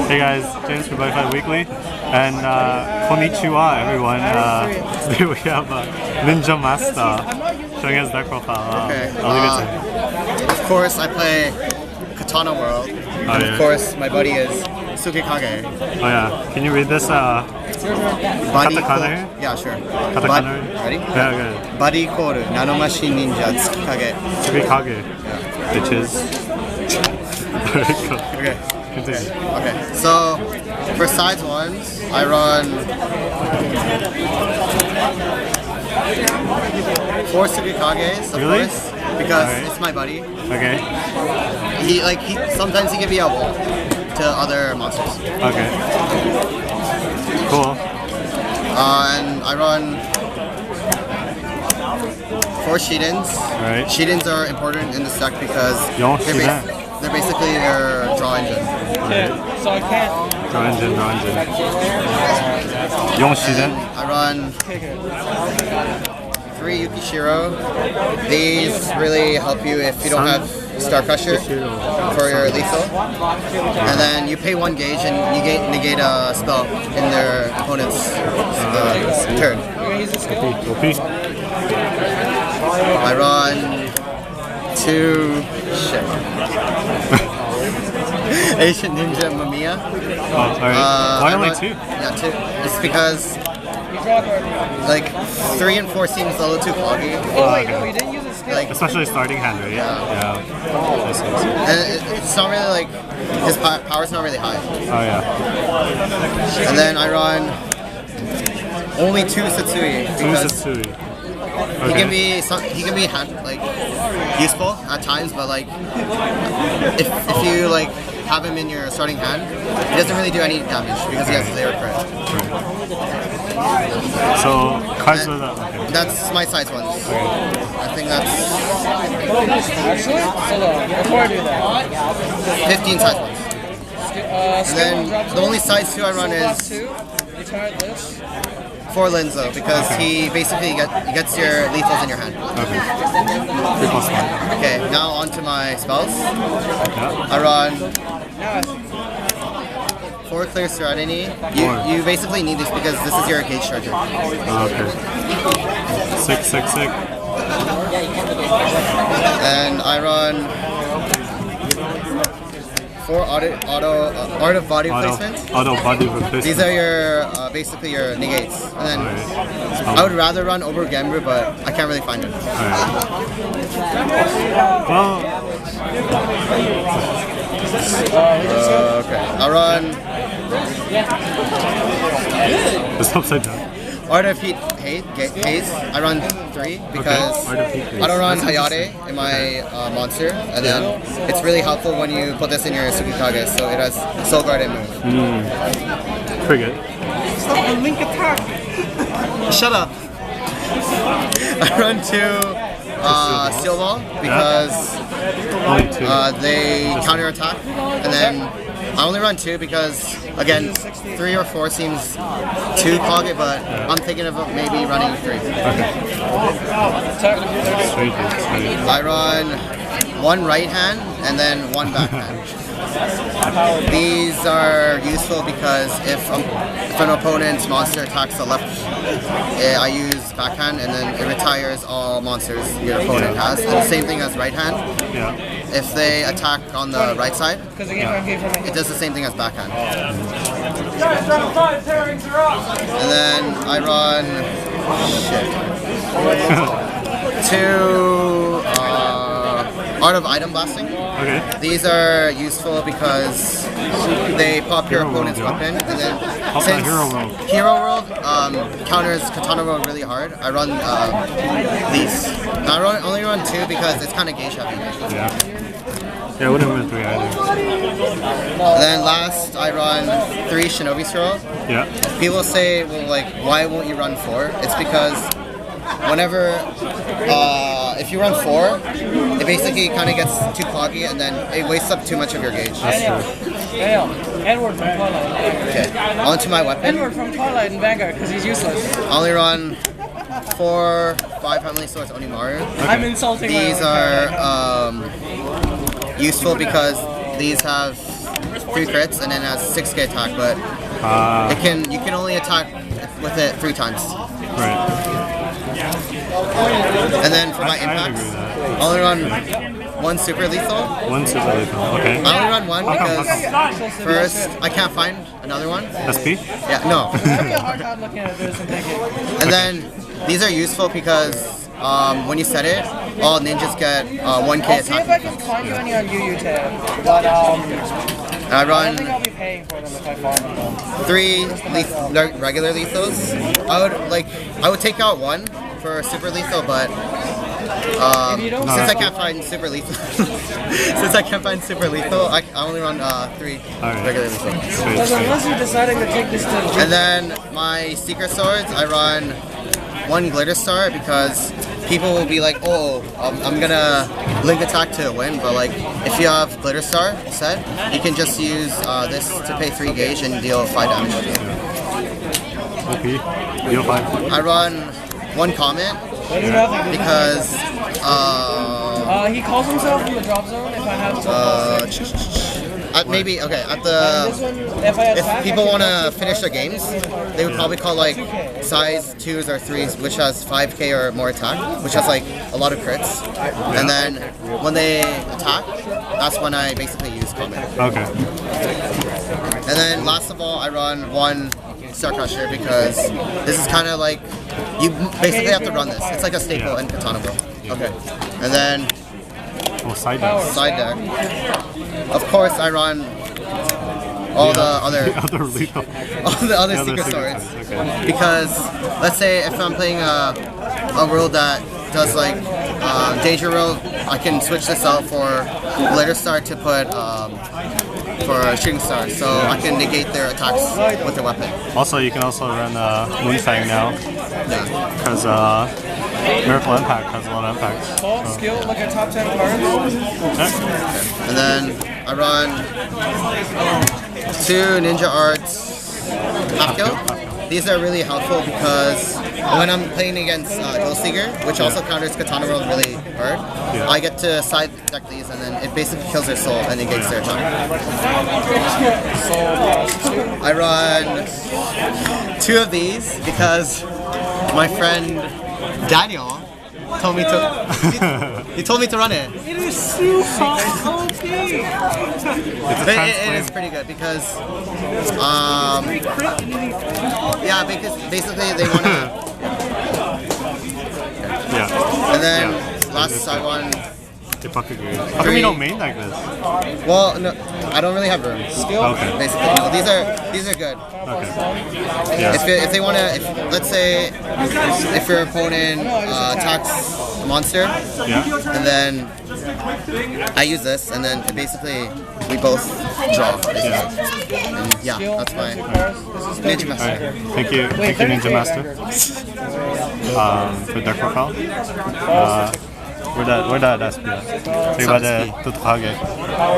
Hey guys, James from Buddyfight Weekly, and konnichiwa everyone. Today we have Ninja Master showing his deck profile. Okay. I'll leave it to him. Of course, I play Katana World. And of course, my buddy is Tsukikage. Oh yeah, can you read this? Katakana? Yeah, sure. Katakana? Ready? Yeah, good. Buddy Koru, Nanomashi Ninja, Tsukikage. Tsukikage. Yeah. Bitches. Very cool. Okay. Continue. Okay, so for size ones, I run 4 Tsukikages, of Really? course, because Alright. it's my buddy. Okay. He sometimes he can be a wall to other monsters. Okay. Cool. And I run 4 Shidens. Alright. Shidens are important in this deck because Yo, they're basically your draw engine. Alright. So I can't. Draw engine. Yonshiden. I run 3 Yukishiro. These really help you if you don't have Star Crusher for your lethal. And then you pay 1 gauge and you negate a spell in their opponent's turn. I run 2 Ancient Ninja Mamiya. Oh, alright. Why only 2? Yeah, 2. It's because like 3 and 4 seems a little too foggy. Oh wait, no, you didn't use a skill. Like, Especially starting hand, right? Yeah. I see. and it's not really like his power's not really high. Oh yeah. And then I run only 2 Satsui because Usatsui. he can be like useful at times, but like if you like have him in your starting hand, he doesn't really do any damage because he has zero crit. So cards with that. Okay. That's my size ones. I think that's Actually, hold on. Before I do that, 15 size ones. And then the only size 2 I run is you tired this? 4 Linzo because he basically gets your lethals in your hand. Okay. 3+1. Okay, now on to my spells. Yeah. I run 4 Clear Serenity. You basically need this because this is your gauge charger. Okay. 6. And I run 4 Art of Body Replacement. Auto body replacement. These are your basically your negates. And then I would rather run over Gambler, but I can't really find it. Alright. Well, Okay, I run it's upside down. Art of Heat Haze. I run 3 because Art of Heat Haze. I don't run That's Hayate in my monster, and then it's really helpful when you put this in your Tsukikage, so it has Soul Guardian move. Pretty good. Stop the link attack. Shut up! I run 2 Steel Ball because Only 2. they counter attack, and then I only run 2 because again 3 or 4 seems too cloggy, but I'm thinking of maybe running 3. Sweet. I run 1 right hand and then 1 back hand. These are useful because if an opponent's monster attacks the left, I use backhand and then it retires all monsters your opponent has. And the same thing as right hand. Yeah. If they attack on the right side, Because it does the same thing as backhand. And then I run 2 Art of Item Blasting. Okay. These are useful because they pop your Hero opponent's World, yeah. weapon, and then How's that Hero World? Hero World counters Katana World really hard. I run these. I only run 2 because it's kind of gauge heavy. Yeah. Yeah, I wouldn't run 3 either. And then last, I run 3 Shinobi Scroll. Yeah. People say, well, like, why won't you run 4? It's because whenever, if you run 4, it basically kind of gets too cloggy and then it wastes up too much of your gauge. That's true. Edward from Twilight. Okay, on to my weapon. Edward from Twilight and Vanguard because he's useless. I only run 4, 5 Heavenly Swords Onimaru. I'm insulting These are useful because these have 3 crits, and then it has 6k attack, but you can only attack with it 3 times. Right. And then for my I agree impacts, with that. I only run 1 super lethal. One super lethal. Okay. I only run 1 How come? because first I can't find another one. SP? Yeah, no. hard time looking at this and thinking. And then these are useful because when you set it, all ninjas get 1k I'll see if I attack. can find you any on UU tab, but I I don't run think I'll be paying for them if I farm them. 3 regular lethals. I would take out 1 for super lethal, but If you don't since I can't find super lethal, I only run 3 Alright. regular lethal. Sweet, Because sweet. unless you're deciding to take this to And then my secret swords, I run 1 glitter star because people will be like, oh, I'm gonna link attack to win, but like if you have glitter star set, you can just use this to pay 3 gauge and deal 5 damage. OP. Deal 5. I run 1 comment nothing. because He calls himself from the drop zone if I have maybe okay at this the. one, if I attack, If people I can want to go finish their games, they would probably call like size 2s or 3s, which has 5k or more attack, which has like a lot of crits. And then when they attack, that's when I basically use comment. Okay. And then last of all, I run 1 Star Crusher because this is kind of like you basically have to run this. It's like a staple in Katana World. Okay. And then Oh, side deck. side deck. Of course, I run all the other The other lethal. all the other The other secret secret swords. swords, okay. Because let's say if I'm playing a world that does like danger world, I can switch this out for glitter star to put for shooting star, so I can negate their attacks with their weapon. Also, you can also run Moonfang now Yeah. because Miracle Impact has a lot of impact. call skill like a top 10 card. Yeah. And then I run 2 Ninja Arts half kill. These are really helpful because when I'm playing against Ghostseeker, which also counters Katana World really hard, I get to side deck these and then it basically kills their soul and negates their attack. I run 2 of these because my friend Daniel told me to. He told me to run it. It is super OP. It is pretty good because, because basically they want to. Yeah. And then last I won. How come you don't main like this? Well, no, I don't really have room. Okay. Basically, no, these are good. Okay. Yeah. If they want to, let's say, if your opponent attacks a monster, and then I use this, and then basically we both draw. Basically. And that's my Ninja Master. Alright. Thank you, Ninja Master. For deck profile. Where that SPF? Take about the